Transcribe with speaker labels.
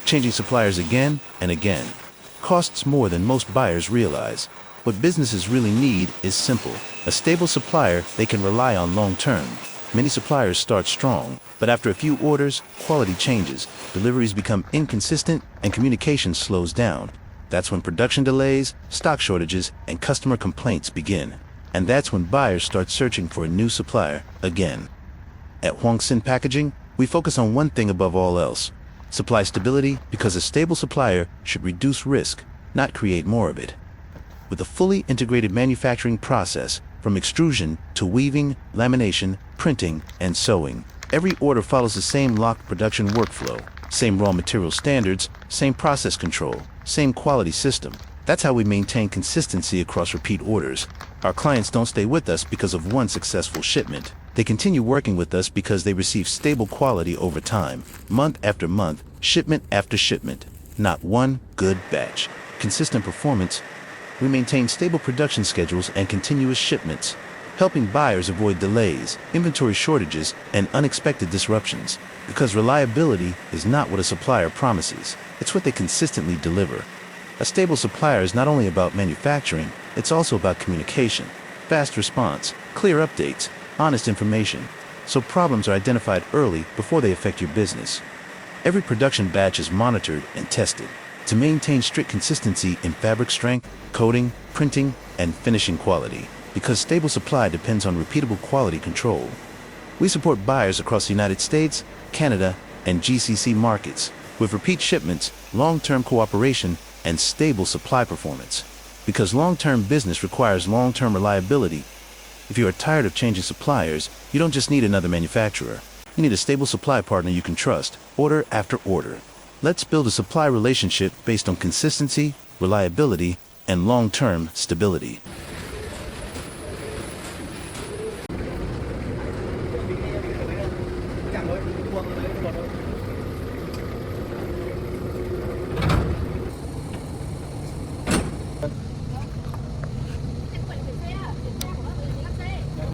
Speaker 1: Changing suppliers again and again costs more than most buyers realize. What businesses really need is simple: a stable supplier they can rely on long term. Many suppliers start strong, but after a few orders, quality changes, deliveries become inconsistent, and communication slows down. That's when production delays, stock shortages, and customer complaints begin. And that's when buyers start searching for a new supplier again. At Huong Packaging, we focus on one thing above all else: supply stability, because a stable supplier should reduce risk, not create more of it. With a fully integrated manufacturing process, from extrusion to weaving, lamination, printing, and sewing, every order follows the same locked production workflow, same raw material standards, same process control, same quality system. That's how we maintain consistency across repeat orders. Our clients don't stay with us because of one successful shipment. They continue working with us because they receive stable quality over time, month after month, shipment after shipment. Not one good batch. Consistent performance. We maintain stable production schedules and continuous shipments, helping buyers avoid delays, inventory shortages, and unexpected disruptions. Because reliability is not what a supplier promises, it's what they consistently deliver. A stable supplier is not only about manufacturing, it's also about communication, fast response, clear updates, honest information, so problems are identified early before they affect your business. Every production batch is monitored and tested to maintain strict consistency in fabric strength, coating, printing, and finishing quality, because stable supply depends on repeatable quality control. We support buyers across the United States, Canada, and GCC markets with repeat shipments, long-term cooperation, and stable supply performance. Because long-term business requires long-term reliability. If you are tired of changing suppliers, you don't just need another manufacturer. You need a stable supply partner you can trust, order after order. Let's build a supply relationship based on consistency, reliability, and long-term stability.